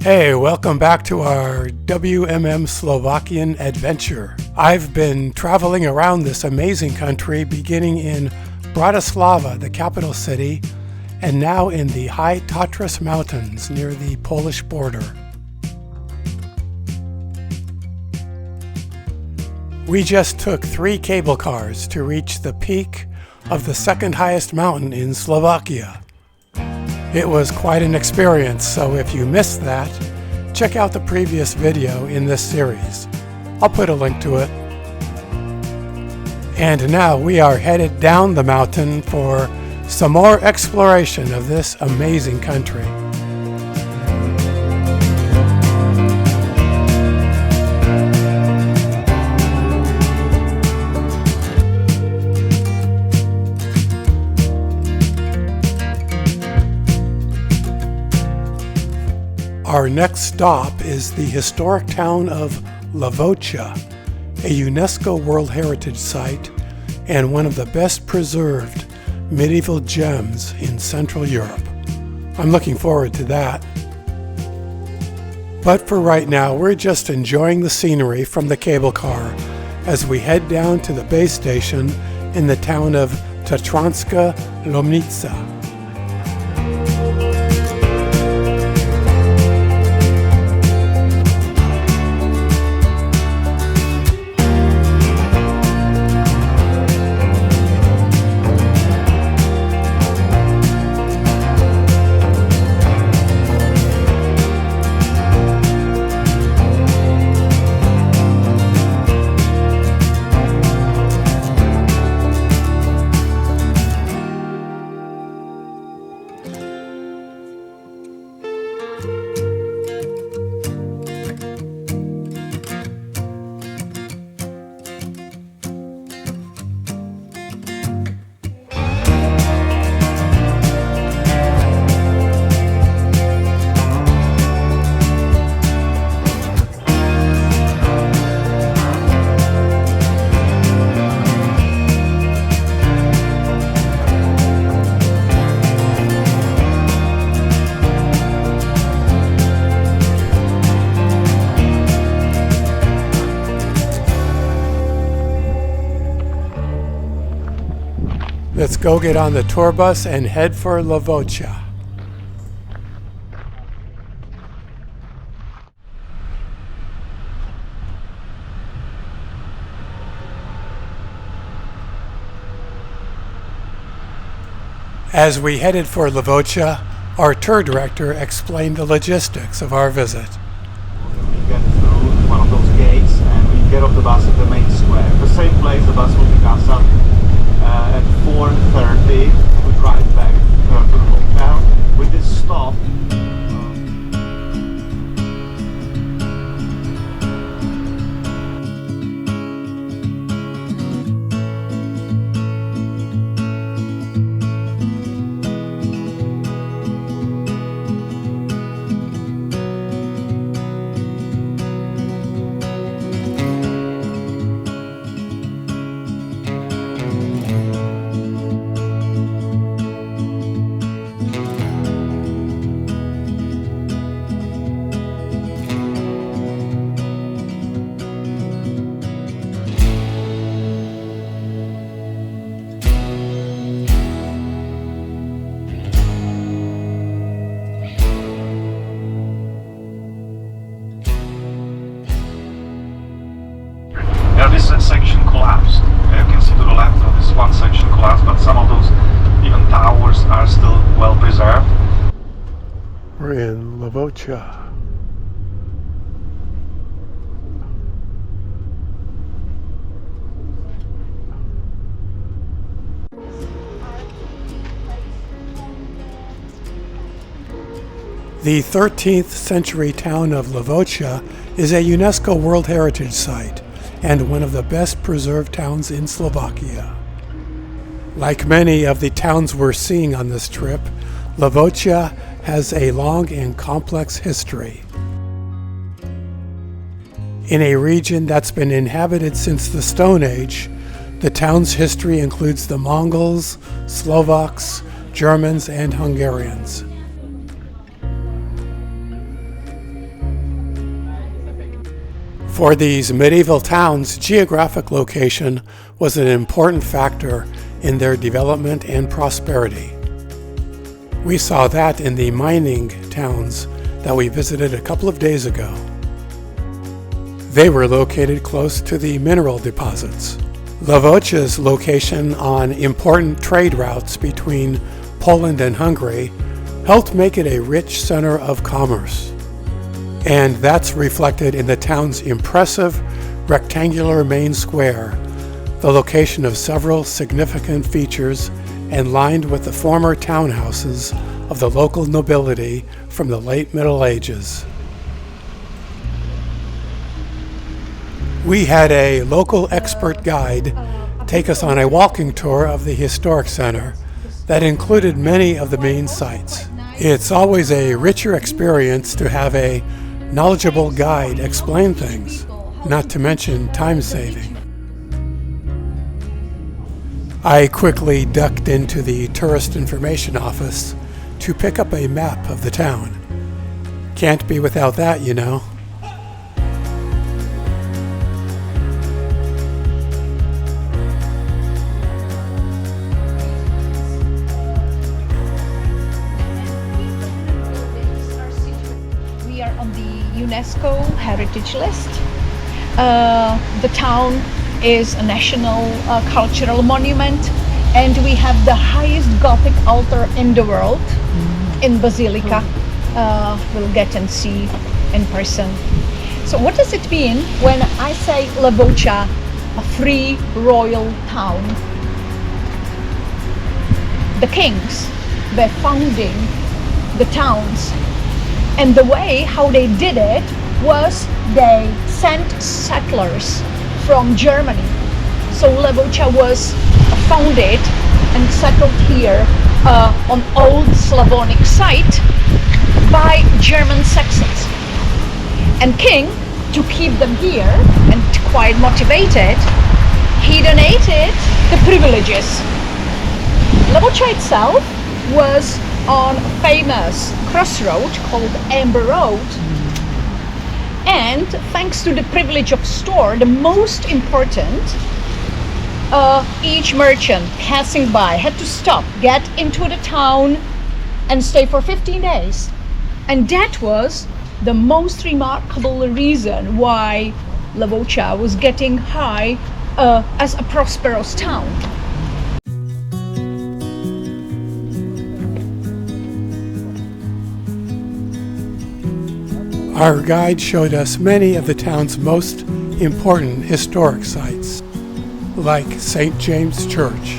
Hey, welcome back to our WMM Slovakian adventure. I've been traveling around this amazing country, beginning in Bratislava, the capital city, and now in the high Tatras mountains near the Polish border. We just took 3 cable cars to reach the peak of the second highest mountain in Slovakia. It was quite an experience, so if you missed that, check out the previous video in this series. I'll put a link to it. And now we are headed down the mountain for some more exploration of this amazing country. Our next stop is the historic town of Levoča, a UNESCO World Heritage Site and one of the best preserved medieval gems in Central Europe. I'm looking forward to that. But for right now, we're just enjoying the scenery from the cable car as we head down to the base station in the town of Tatranska Lomnica. Let's go get on the tour bus and head for Levoča. As we headed for Levoča, our tour director explained the logistics of our visit. We get through one of those gates and we get off the bus at the main square. The same place the bus will pick us up at 4:30. We drive back to the hotel with this stop. This section collapsed. You can see to the left of this one section collapsed, but some of those even towers are still well preserved. We're in Levoča. The 13th century town of Levoča is a UNESCO World Heritage Site and one of the best preserved towns in Slovakia. Like many of the towns we're seeing on this trip, Levoča has a long and complex history. In a region that's been inhabited since the Stone Age, the town's history includes the Mongols, Slovaks, Germans, and Hungarians. For these medieval towns, geographic location was an important factor in their development and prosperity. We saw that in the mining towns that we visited a couple of days ago. They were located close to the mineral deposits. Levocha's location on important trade routes between Poland and Hungary helped make it a rich center of commerce. And that's reflected in the town's impressive rectangular main square, the location of several significant features and lined with the former townhouses of the local nobility from the late Middle Ages. We had a local expert guide take us on a walking tour of the historic center that included many of the main sites. It's always a richer experience to have a knowledgeable guide explain things, not to mention time saving. I quickly ducked into the tourist information office to pick up a map of the town. Can't be without that, you know. We are on the UNESCO Heritage List. The town is a national cultural monument, and we have the highest Gothic altar in the world in Basilica. We'll get and see in person. So what does it mean when I say Levoca, a free royal town? The kings were founding the towns, and the way how they did it was they sent settlers from Germany. So Levoca was founded and settled here on old Slavonic site by German Saxons. And king, to keep them here and quite motivated, he donated the privileges. Levoca itself was on a famous crossroad called Amber Road. And thanks to the privilege of store, the most important, each merchant passing by had to stop, get into the town and stay for 15 days. And that was the most remarkable reason why Levoca was getting high as a prosperous town. Our guide showed us many of the town's most important historic sites, like St. James Church.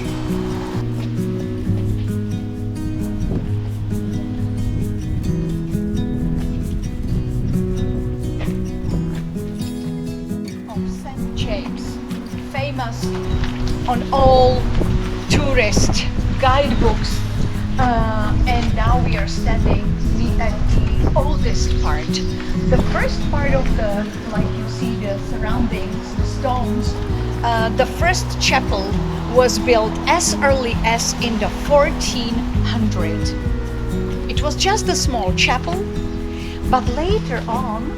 St. James, famous on all tourist guidebooks, and now we are standing at the oldest part. The first part of the, like you see the surroundings, the stones, the first chapel was built as early as in the 1400. It was just a small chapel, but later on,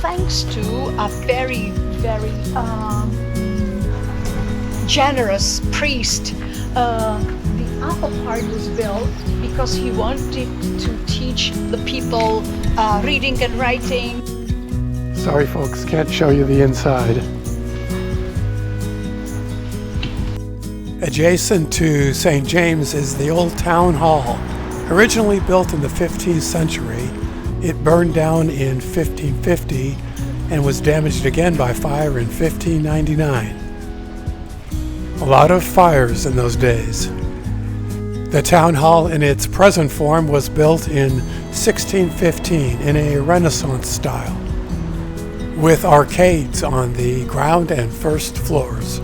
thanks to a very, very generous priest, the upper part was built because he wanted to teach the people reading and writing. Sorry folks, can't show you the inside. Adjacent to St. James is the old town hall. Originally built in the 15th century, it burned down in 1550 and was damaged again by fire in 1599. A lot of fires in those days. The town hall in its present form was built in 1615 in a Renaissance style, with arcades on the ground and first floors.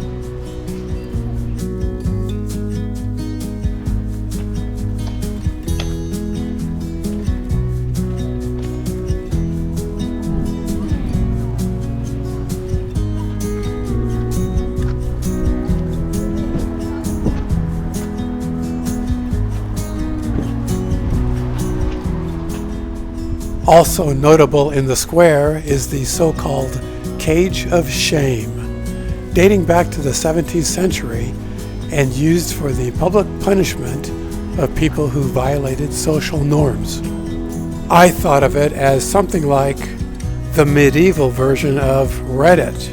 Also notable in the square is the so-called cage of shame, dating back to the 17th century and used for the public punishment of people who violated social norms. I thought of it as something like the medieval version of Reddit.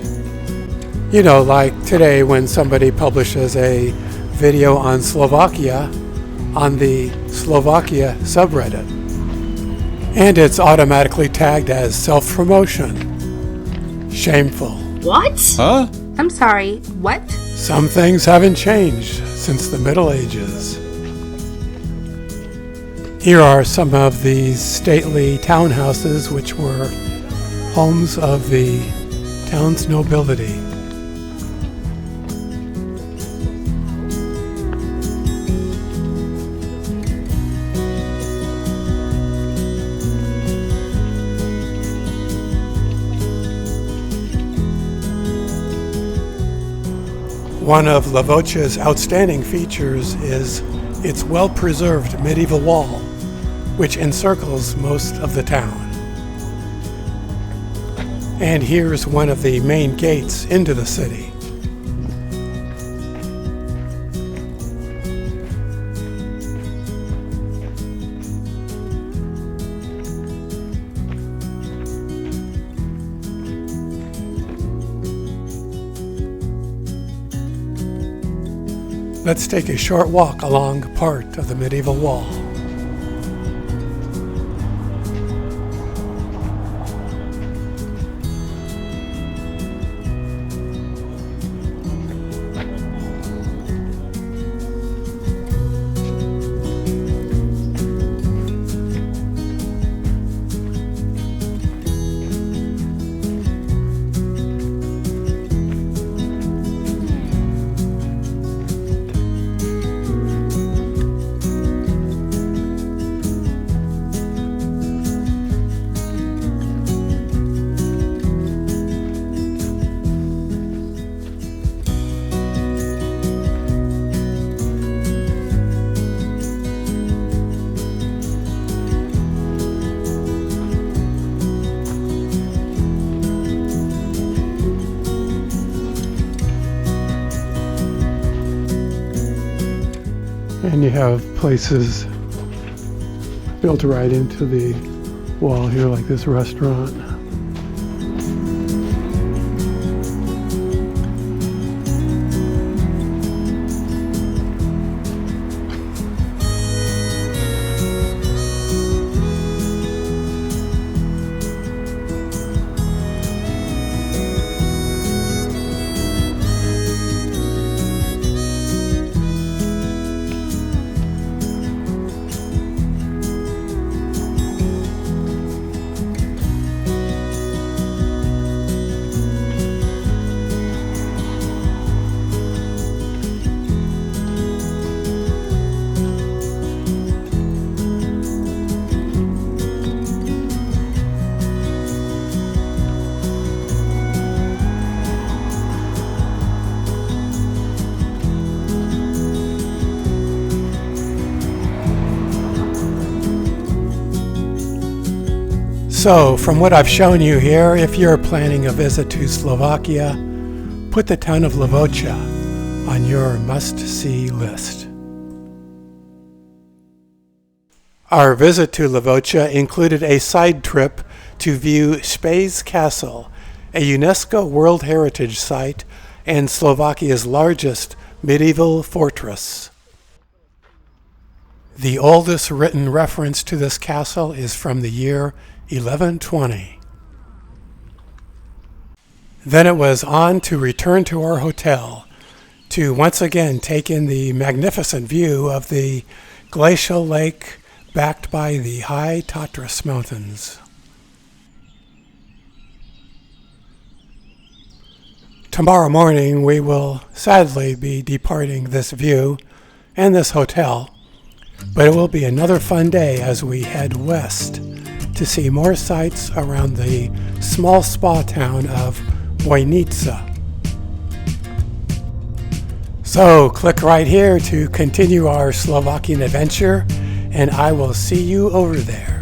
You know, like today when somebody publishes a video on Slovakia on the Slovakia subreddit, and it's automatically tagged as self-promotion. Shameful. What? Huh? I'm sorry, what? Some things haven't changed since the Middle Ages. Here are some of these stately townhouses which were homes of the town's nobility. One of Levoča's outstanding features is its well-preserved medieval wall, which encircles most of the town. And here's one of the main gates into the city. Let's take a short walk along part of the medieval wall. And you have places built right into the wall here, like this restaurant. So, from what I've shown you here, if you're planning a visit to Slovakia, put the town of Levoča on your must-see list. Our visit to Levoča included a side trip to view Spiš Castle, a UNESCO World Heritage Site and Slovakia's largest medieval fortress. The oldest written reference to this castle is from the year 1120. Then it was on to return to our hotel to once again take in the magnificent view of the glacial lake backed by the high Tatras mountains. Tomorrow morning we will sadly be departing this view and this hotel, but it will be another fun day as we head west to see more sights around the small spa town of Vojnica. So click right here to continue our Slovakian adventure, and I will see you over there.